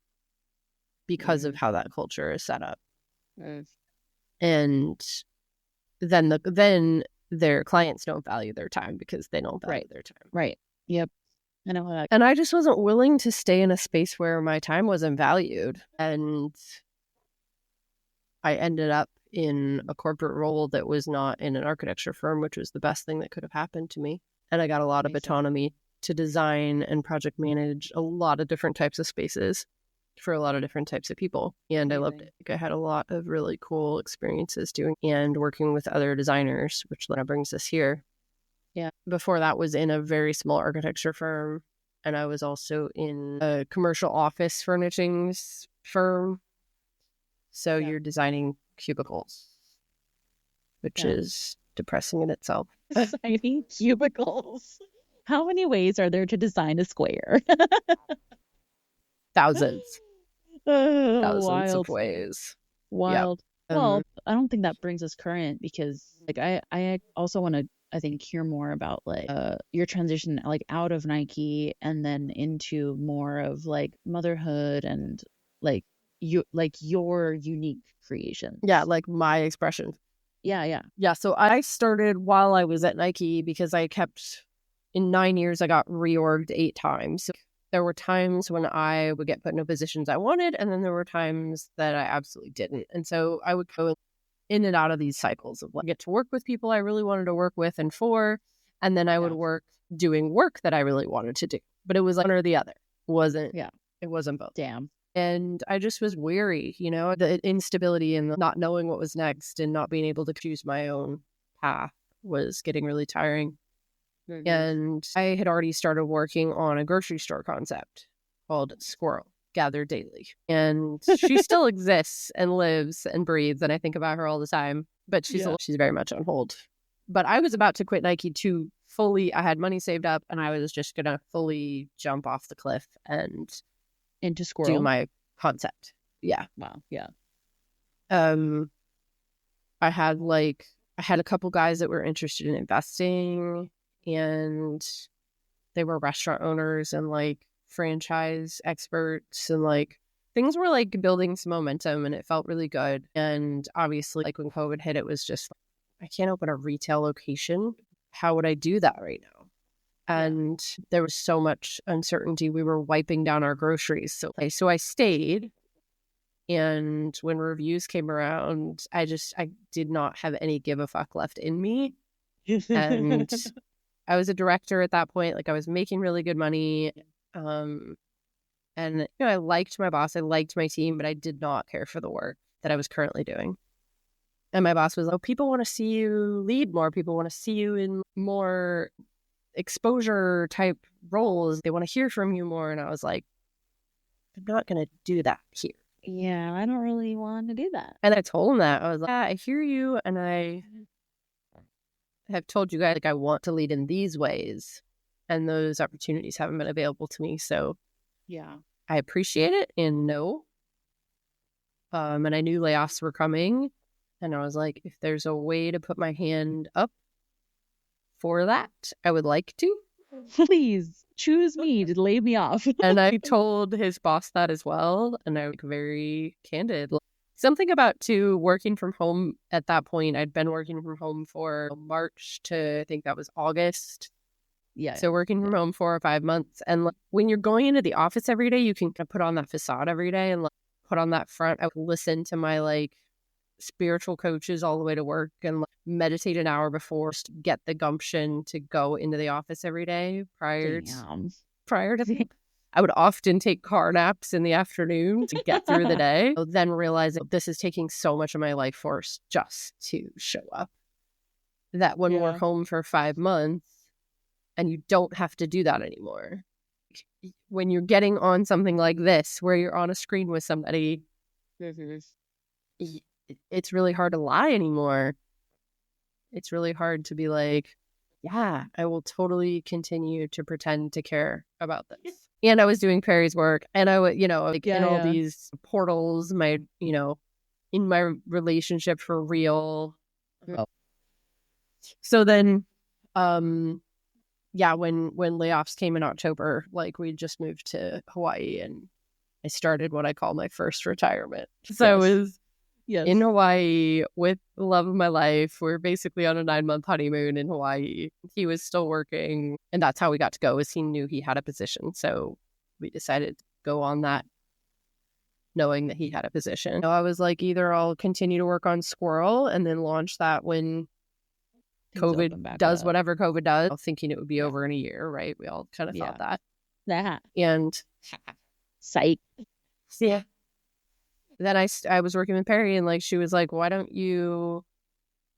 because of how that culture is set up. And then their clients don't value their time because they don't value their time. Right. Yep. I know how that. And I just wasn't willing to stay in a space where my time wasn't valued. And I ended up in a corporate role that was not in an architecture firm, which was the best thing that could have happened to me. And I got a lot of autonomy to design and project manage a lot of different types of spaces for a lot of different types of people. And I loved it. I had a lot of really cool experiences doing and working with other designers, which brings us here. Yeah. Before that was in a very small architecture firm. And I was also in a commercial office furnishings firm. So you're designing cubicles, which is depressing in itself. Designing cubicles. How many ways are there to design a square? Thousands Wild. of ways. Wild. Yeah. Well, I don't think that brings us current because like I also want to I think hear more about like your transition like out of Nike and then into more of like motherhood and like your unique creation. Yeah, like my expression. Yeah. So I started while I was at Nike because in 9 years I got reorged 8 times. So there were times when I would get put into positions I wanted, and then there were times that I absolutely didn't. And so I would go in and out of these cycles of like get to work with people I really wanted to work with and for, and then I would work doing work that I really wanted to do. But it was like one or the other. It wasn't both. Damn. And I just was weary, the instability and not knowing what was next and not being able to choose my own path was getting really tiring. And I had already started working on a grocery store concept called Squirrel Gather Daily. And she still exists and lives and breathes. And I think about her all the time, but she's very much on hold. But I was about to quit Nike I had money saved up and I was just going to fully jump off the cliff and into Squirrel. Do my concept. Yeah. Wow. Yeah. I had a couple guys that were interested in investing, and they were restaurant owners and like franchise experts, and like things were like building some momentum and it felt really good. And obviously like when COVID hit, it was just I can't open a retail location. How would I do that right now? And there was so much uncertainty. We were wiping down our groceries. So I stayed. And when reviews came around, I did not have any give a fuck left in me. And I was a director at that point. Like I was making really good money. And I liked my boss. I liked my team, but I did not care for the work that I was currently doing. And my boss was like, people want to see you lead more. People want to see you in more exposure type roles. They want to hear from you more. And I was like, I'm not going to do that here. Yeah, I don't really want to do that. And I told him that. I was like, yeah, I hear you. And I have told you guys, like, I want to lead in these ways. And those opportunities haven't been available to me. So yeah, I appreciate it and no. And I knew layoffs were coming. And I was like, if there's a way to put my hand up for that, I would like to. Please choose me to lay me off. And I told his boss that as well. And I was very candid. Something about working from home at that point. I'd been working from home for March to, I think that was August. Yeah. So working from home 4 or 5 months. And like, when you're going into the office every day, you can put on that facade every day and like, put on that front. I would listen to my like spiritual coaches all the way to work and like, meditate an hour before to get the gumption to go into the office every day prior to I would often take car naps in the afternoon to get through the day. Then realizing this is taking so much of my life force just to show up. That when we're home for 5 months and you don't have to do that anymore. When you're getting on something like this, where you're on a screen with somebody, it's really hard to lie anymore. It's really hard to be like, yeah, I will totally continue to pretend to care about this. And I was doing Perry's work, and I would, like in all these portals, in my relationship for real. So then, when layoffs came in October, like we just moved to Hawaii and I started what I call my first retirement. So I was in Hawaii with the love of my life. We're basically on a 9-month honeymoon in Hawaii. He was still working, and that's how we got to go, is he knew he had a position. So we decided to go on that knowing that he had a position. So I was like, either I'll continue to work on Squirrel and then launch that when COVID does whatever COVID does, thinking it would be over in a year, right? We all kind of thought that. And psych. Yeah. Then I was working with Perry, and like she was like, why don't you,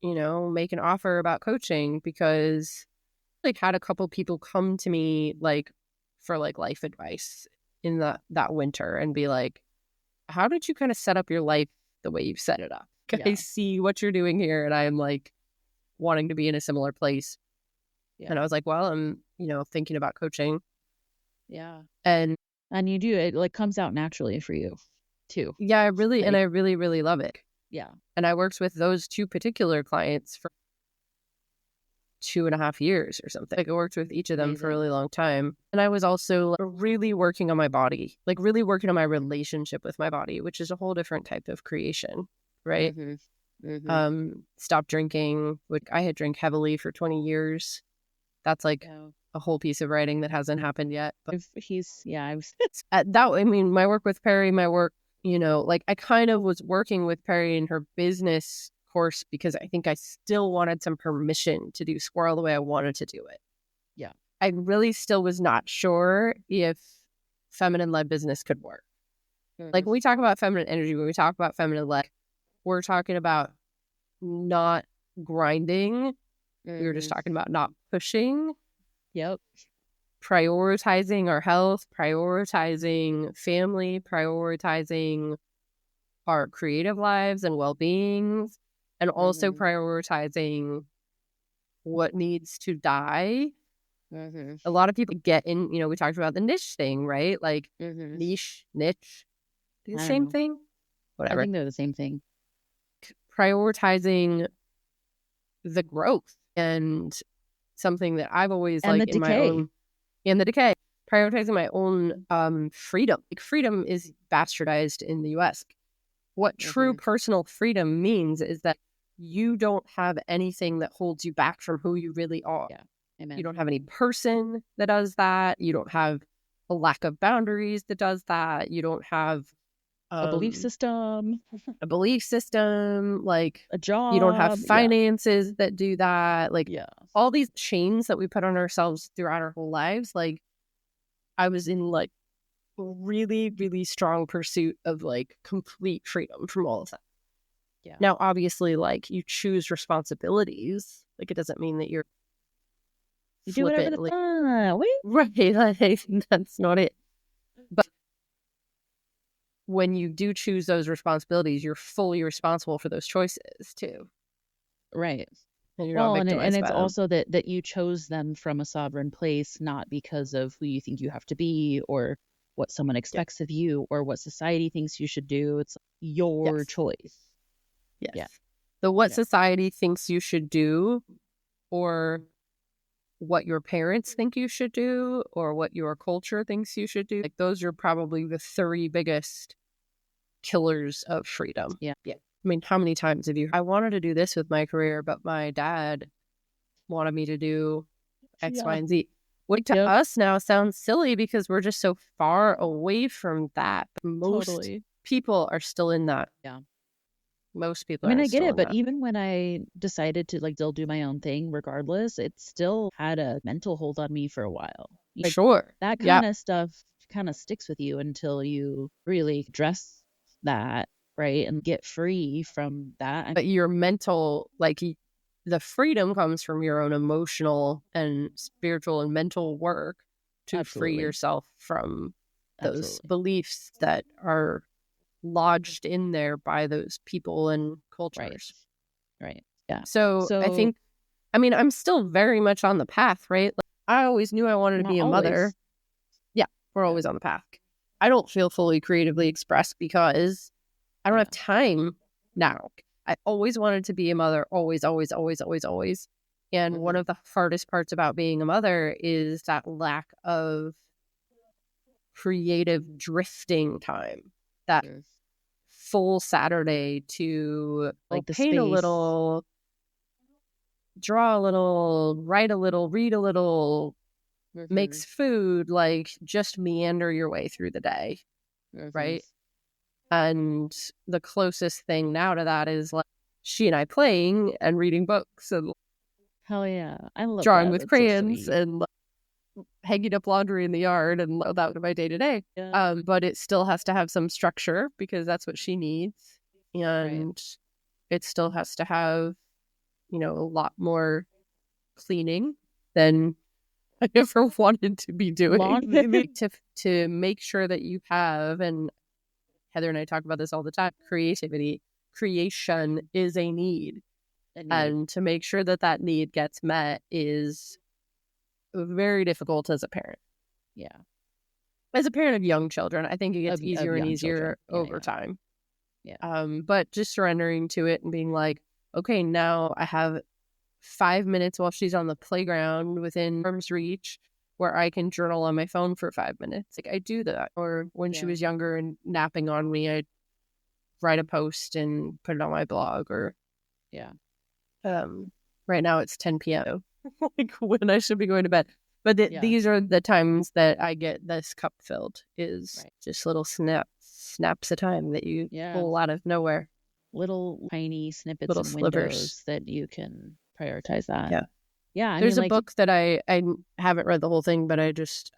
make an offer about coaching? Because like had a couple people come to me like for like life advice in that winter and be like, how did you kind of set up your life the way you've set it up? I see what you're doing here, and I'm like wanting to be in a similar place. And I was like, well, I'm, thinking about coaching. And you do it, like comes out naturally for you too. Yeah, I really love it. Yeah. And I worked with those 2 particular clients for 2.5 years or something. Like I worked with each of them for a really long time. And I was also like, really working on my body, like really working on my relationship with my body, which is a whole different type of creation, right? Stop drinking, which I had drank heavily for 20 years. That's like a whole piece of writing that hasn't happened yet. But my work with Perry, like I kind of was working with Perry in her business course because I think I still wanted some permission to do Squirrel the way I wanted to do it. Yeah. I really still was not sure if feminine-led business could work. Like when we talk about feminine energy, when we talk about feminine-led, we're talking about not grinding. We were just talking about not pushing. Prioritizing our health, prioritizing family, prioritizing our creative lives and well-being, and also prioritizing what needs to die. A lot of people get in, we talked about the niche thing, right? Like niche, the same thing? Whatever. I think they're the same thing. Prioritizing the growth and something that I've always and like the in my own, and the decay, prioritizing my own freedom. Like freedom is bastardized in the US. What true personal freedom means is that you don't have anything that holds you back from who you really are. Amen. You don't have any person that does that. You don't have a lack of boundaries that does that. You don't have a belief system. Like a job. You don't have finances that do that. Like all these chains that we put on ourselves throughout our whole lives. Like I was in like really, really strong pursuit of like complete freedom from all of that. Now, obviously, like you choose responsibilities. Like it doesn't mean that you do whatever the right. Like, that's not it. But when you do choose those responsibilities, you're fully responsible for those choices too. Right. And you're not victimized and it's by them. also that you chose them from a sovereign place, not because of who you think you have to be or what someone expects of you or what society thinks you should do. It's your Yes. choice. Yes. Yeah. The what Yeah. society thinks you should do, or what your parents think you should do, or what your culture thinks you should do. Like, those are probably the three biggest killers of freedom. Yeah. I mean, how many times have you, I wanted to do this with my career, but my dad wanted me to do X, Y, Yeah. and Z. Which to Yep. us now sounds silly because we're just so far away from that. But most Totally. people are still in that. Yeah. Most I people mean, are I get still it, in but that. even when I decided to like still do my own thing regardless, it still had a mental hold on me for a while. Like Sure. that Yeah. kind of stuff kind of sticks with you until you really address that, right? And get free from that. But your mental, like, the freedom comes from your own emotional and spiritual and mental work to free Absolutely. yourself from those Absolutely. beliefs that are lodged in there by those people and cultures. Right. Yeah. So I So think, I mean, I'm still very much on the path, right? Like, I always knew I wanted to not be a mother. always. Yeah, we're Yeah. always on the path. I don't feel fully creatively expressed because I don't have time now. I always wanted to be a mother, always, always, always, always, always. And one of the hardest parts about being a mother is that lack of creative drifting time, that full Saturday to Like the paint a space. little, draw a little, write a little, read a little, makes food, like just meander your way through the day, right? And the closest thing now to that is like she and I playing and reading books and Hell yeah. I love drawing that. with That's so crayons sweet. and hanging up laundry in the yard, and that was my day to day. Yeah. But it still has to have some structure because that's what she needs, and it still has to have, you know, a lot more cleaning than I ever wanted to be doing. To make sure that you have, and Heather and I talk about this all the time, creation is a need. And to make sure that that need gets met is very difficult as a parent. Yeah. As a parent of young children, I think it gets Of easier and young easier children. over time. Yeah. But just surrendering to it and being like, okay, now I have 5 minutes while she's on the playground within arm's reach where I can journal on my phone for 5 minutes. Like, I do that. Or when she was younger and napping on me, I'd write a post and put it on my blog. Or right now it's 10 p.m. like when I should be going to bed. But these are the times that I get this cup filled, is just little snaps of time that you pull out of nowhere. Little tiny snippets Little and slivers. windows that you can prioritize that. Yeah. Yeah. There's a book that I haven't read the whole thing, but I just,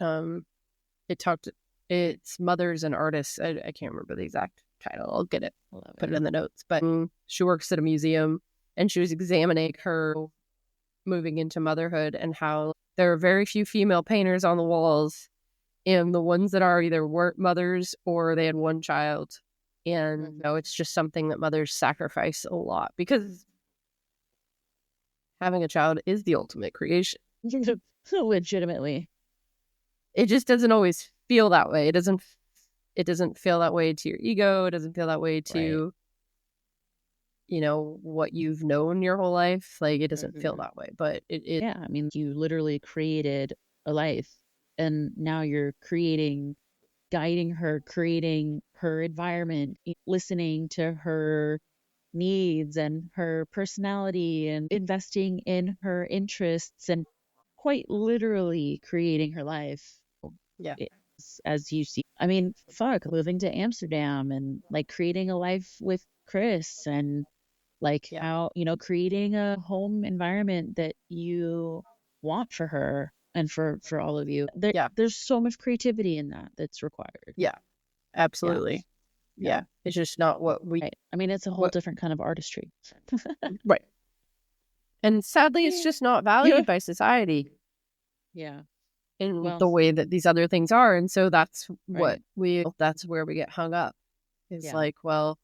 it's Mothers and Artists. I can't remember the exact title. I'll get it, put it in the notes. But she works at a museum and she was examining her moving into motherhood and how there are very few female painters on the walls, and the ones that are either weren't mothers or they had one child. And you know, it's just something that mothers sacrifice a lot, because having a child is the ultimate creation. Legitimately. It just doesn't always feel that way. It doesn't feel that way to your ego. It doesn't feel that way to, you know, what you've known your whole life. Like, it doesn't feel that way, but it yeah, I mean, you literally created a life, and now you're guiding her, creating her environment, listening to her needs and her personality, and investing in her interests, and quite literally creating her life. As you see, I mean, fuck, moving to Amsterdam and like creating a life with Chris, and like how, you know, creating a home environment that you want for her and for all of you. There's so much creativity in that that's required. Yeah, absolutely. Yeah. It's just not what we... I mean, it's a whole different kind of artistry. Right. And sadly, it's just not valued by society. In the way that these other things are. And so that's what that's where we get hung up. It's like, well,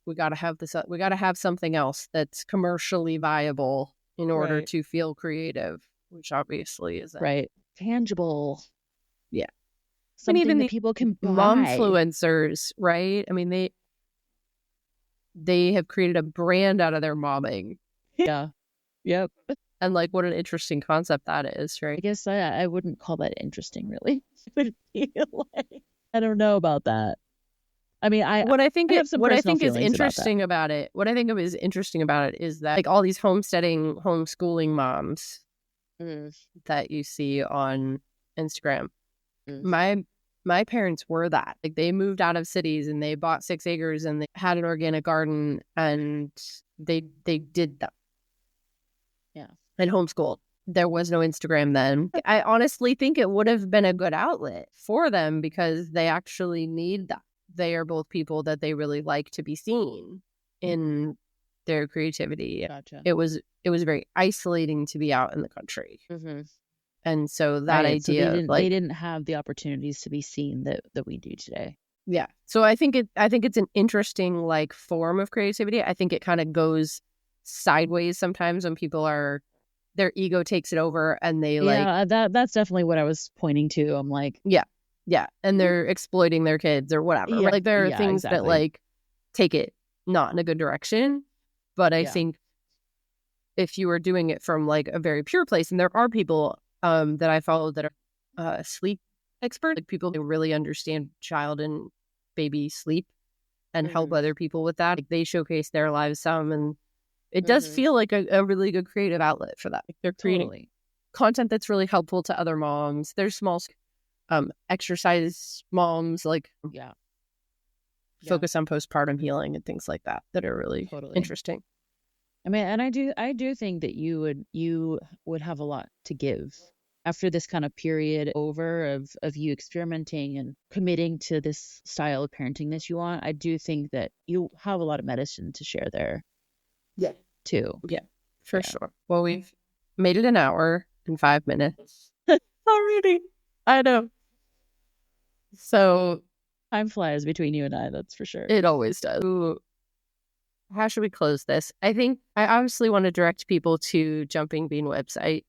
we got to have this, we got to have something else that's commercially viable in order to feel creative, which obviously isn't. Tangible. Yeah. And something even that the people can buy. momfluencers, right? I mean, they have created a brand out of their momming. Yeah. Yep. And like, what an interesting concept that is, I right? guess I wouldn't call that interesting, really. It would feel like I don't know about that. I mean, I have some What I personal think is feelings about that. interesting about it, what I think of is interesting about it is that like all these homesteading, homeschooling moms that you see on Instagram, my parents were that. Like they moved out of cities and they bought 6 acres and they had an organic garden and they did that. Yeah. And homeschooled. There was no Instagram then. I honestly think it would have been a good outlet for them because they actually need that. They are both people that they really like to be seen in their creativity. Gotcha. It was very isolating to be out in the country. Mm-hmm. And so that idea of like they didn't have the opportunities to be seen that we do today. yeah. So I think it's an interesting like form of creativity. I think it kind of goes sideways sometimes when people are their ego takes it over and they like that's definitely what I was pointing to. I'm like yeah, and they're exploiting their kids or whatever. Yeah, Like there are things that exactly. like take it not in a good direction, but I think if you are doing it from like a very pure place, and there are people that I follow that are sleep experts, like people who really understand child and baby sleep and help other people with that. Like they showcase their lives some, and it does feel like a really good creative outlet for that. Like they're creating content that's really helpful to other moms. There's small exercise moms like focus on postpartum healing and things like that are really interesting. I mean, and I do think that you would have a lot to give after this kind of period over of you experimenting and committing to this style of parenting that you want. I do think that you have a lot of medicine to share there. Yeah. Too. Yeah, for sure. Well, we've made it an hour and 5 minutes already. I know. So time flies between you and I, that's for sure. It always does. Ooh. How should we close this? I think I obviously want to direct people to Jumping Bean website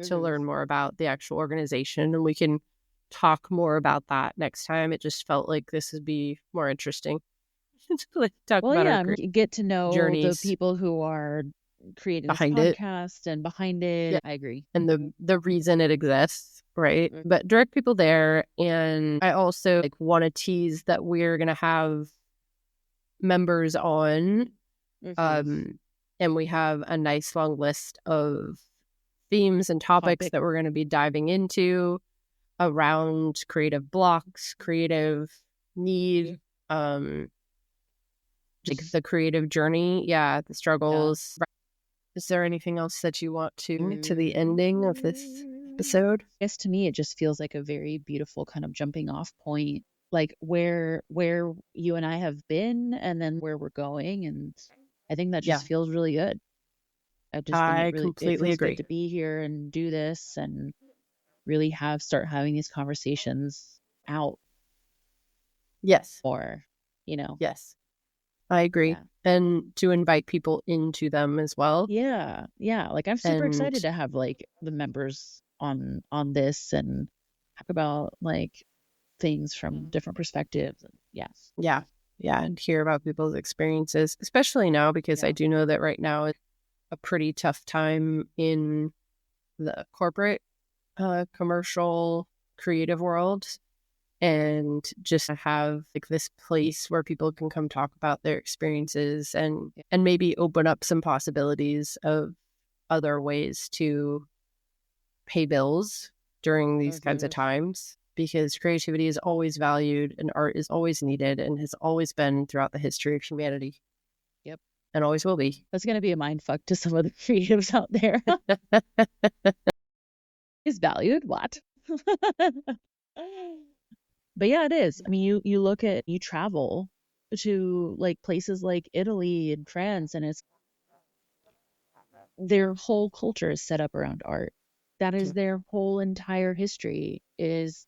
to learn more about the actual organization, and we can talk more about that next time. It just felt like this would be more interesting. Talk about our get to know journeys, the people who are creating behind this podcast and behind it. Yeah. I agree. And the reason it exists, right? But direct people there. And I also like want to tease that we're going to have members on. And we have a nice long list of themes and topics that we're going to be diving into around creative blocks, creative need, like the creative journey, the struggles. Yeah. Is there anything else that you want to the ending of this episode? I guess to me, it just feels like a very beautiful kind of jumping off point, like where you and I have been, and then where we're going, and I think that just feels really good. I just think it really completely agree. Good to be here and do this, and really start having these conversations out. Yes. Or, Yes. I agree. Yeah. And to invite people into them as well. Yeah. Yeah. Like I'm super excited to have like the members on this and talk about like things from different perspectives. Yes. Yeah. Yeah. And hear about people's experiences, especially now, because I do know that right now it's a pretty tough time in the corporate, commercial, creative world. And just to have like this place where people can come talk about their experiences and maybe open up some possibilities of other ways to pay bills during these kinds of times, because creativity is always valued and art is always needed and has always been throughout the history of humanity. Yep. And always will be. That's going to be a mind fuck to some of the creatives out there. Is valued? What? But yeah, it is. I mean, you travel to like places like Italy and France, and their whole culture is set up around art. That is their whole entire history is,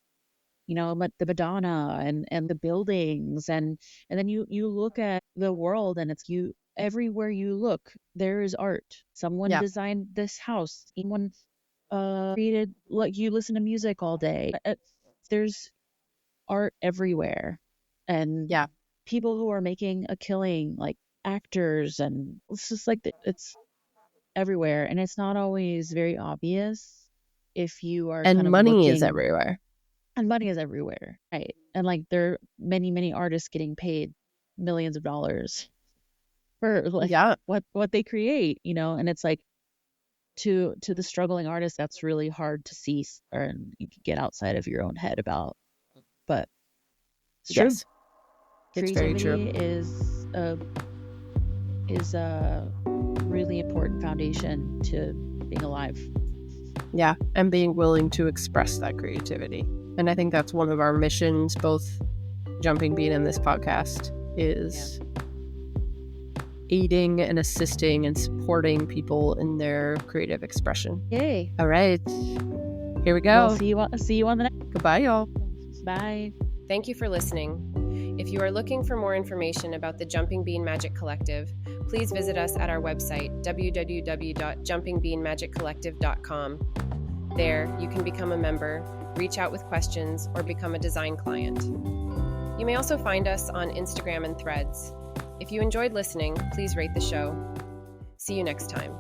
the Madonna and the buildings. And then you look at the world and it's everywhere you look, there is art. Someone designed this house. Someone created, like, you listen to music all day. There's art everywhere, and Yeah. people who are making a killing, like actors, and it's just like it's everywhere, and it's not always very obvious if you are kind And of money is looking. everywhere. And money is everywhere, right? And like there are many artists getting paid millions of dollars for like Yeah. what they create, and it's like to the struggling artist, that's really hard to see or you can get outside of your own head about. But it's true. Yes. It's very Creativity true. is a really important foundation to being alive. Yeah. And being willing to express that creativity. And I think that's one of our missions, both Jumping Bean and this podcast, is aiding and assisting and supporting people in their creative expression. Yay. All right. Here we go. We'll see you on the next. Goodbye, y'all. Bye. Thank you for listening. If you are looking for more information about the Jumping Bean Magic Collective, please visit us at our website, www.jumpingbeanmagiccollective.com. There, you can become a member, reach out with questions, or become a design client. You may also find us on Instagram and Threads. If you enjoyed listening, please rate the show. See you next time.